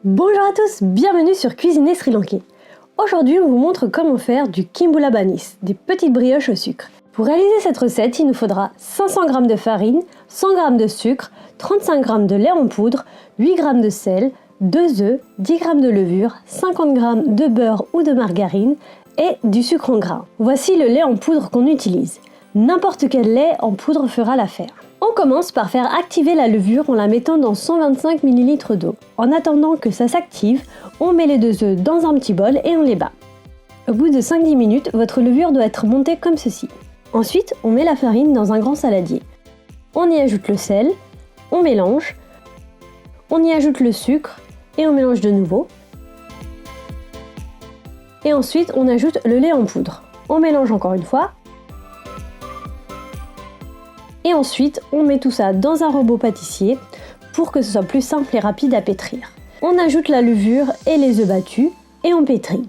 Bonjour à tous, bienvenue sur Cuisiner Sri Lankais. Aujourd'hui, on vous montre comment faire du kimbula banis, des petites brioches au sucre. Pour réaliser cette recette, il nous faudra 500 g de farine, 100 g de sucre, 35 g de lait en poudre, 8 g de sel, 2 œufs, 10 g de levure, 50 g de beurre ou de margarine et du sucre en grains. Voici le lait en poudre qu'on utilise. N'importe quel lait en poudre fera l'affaire. On commence par faire activer la levure en la mettant dans 125 ml d'eau. En attendant que ça s'active, on met les 2 œufs dans un petit bol et on les bat. Au bout de 5-10 minutes, votre levure doit être montée comme ceci. Ensuite, on met la farine dans un grand saladier. On y ajoute le sel, on mélange, on y ajoute le sucre et on mélange de nouveau. Et ensuite, on ajoute le lait en poudre. On mélange encore une fois. Et ensuite, on met tout ça dans un robot pâtissier pour que ce soit plus simple et rapide à pétrir. On ajoute la levure et les œufs battus et on pétrit.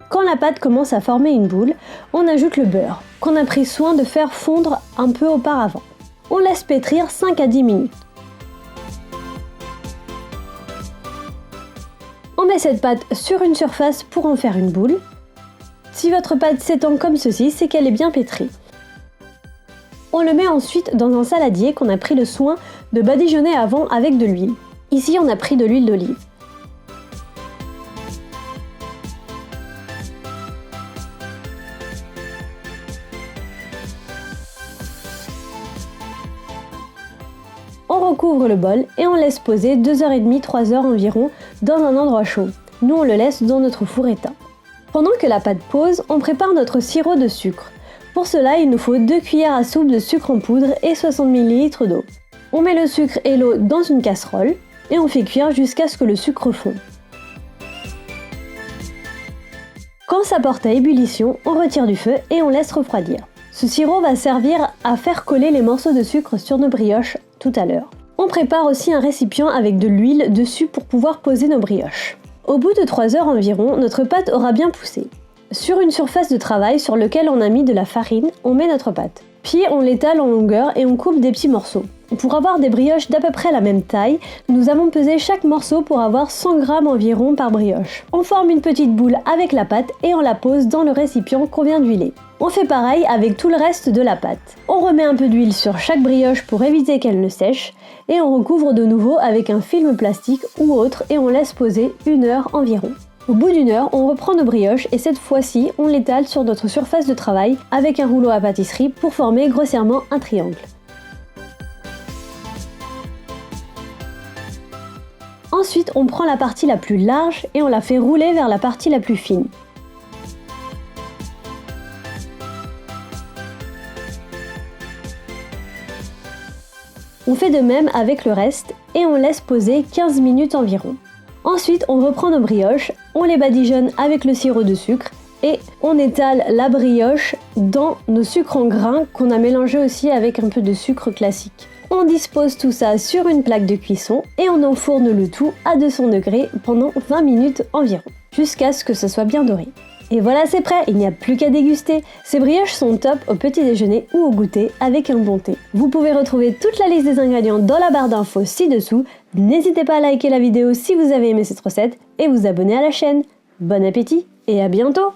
Quand la pâte commence à former une boule, on ajoute le beurre, qu'on a pris soin de faire fondre un peu auparavant. On laisse pétrir 5 à 10 minutes. On met cette pâte sur une surface pour en faire une boule. Si votre pâte s'étend comme ceci, c'est qu'elle est bien pétrie. On le met ensuite dans un saladier qu'on a pris le soin de badigeonner avant avec de l'huile. Ici, on a pris de l'huile d'olive. On recouvre le bol et on laisse poser 2h30-3 heures environ dans un endroit chaud. Nous, on le laisse dans notre four éteint. Pendant que la pâte pose, on prépare notre sirop de sucre. Pour cela, il nous faut 2 cuillères à soupe de sucre en poudre et 60 ml d'eau. On met le sucre et l'eau dans une casserole et on fait cuire jusqu'à ce que le sucre fonde. Quand ça porte à ébullition, on retire du feu et on laisse refroidir. Ce sirop va servir à faire coller les morceaux de sucre sur nos brioches tout à l'heure. On prépare aussi un récipient avec de l'huile dessus pour pouvoir poser nos brioches. Au bout de 3 heures environ, notre pâte aura bien poussé. Sur une surface de travail sur laquelle on a mis de la farine, on met notre pâte. Puis on l'étale en longueur et on coupe des petits morceaux. Pour avoir des brioches d'à peu près la même taille, nous avons pesé chaque morceau pour avoir 100 g environ par brioche. On forme une petite boule avec la pâte et on la pose dans le récipient qu'on vient d'huiler. On fait pareil avec tout le reste de la pâte. On remet un peu d'huile sur chaque brioche pour éviter qu'elle ne sèche et on recouvre de nouveau avec un film plastique ou autre et on laisse poser 1 heure environ. Au bout d'1 heure, on reprend nos brioches et cette fois-ci, on l'étale sur notre surface de travail avec un rouleau à pâtisserie pour former grossièrement un triangle. Ensuite, on prend la partie la plus large et on la fait rouler vers la partie la plus fine. On fait de même avec le reste et on laisse poser 15 minutes environ. Ensuite, on reprend nos brioches, on les badigeonne avec le sirop de sucre et on étale la brioche dans nos sucres en grains qu'on a mélangé aussi avec un peu de sucre classique. On dispose tout ça sur une plaque de cuisson et on enfourne le tout à 200 degrés pendant 20 minutes environ, jusqu'à ce que ce soit bien doré. Et voilà, c'est prêt, il n'y a plus qu'à déguster. Ces brioches sont top au petit déjeuner ou au goûter avec un bon thé. Vous pouvez retrouver toute la liste des ingrédients dans la barre d'infos ci-dessous. N'hésitez pas à liker la vidéo si vous avez aimé cette recette et vous abonner à la chaîne. Bon appétit et à bientôt!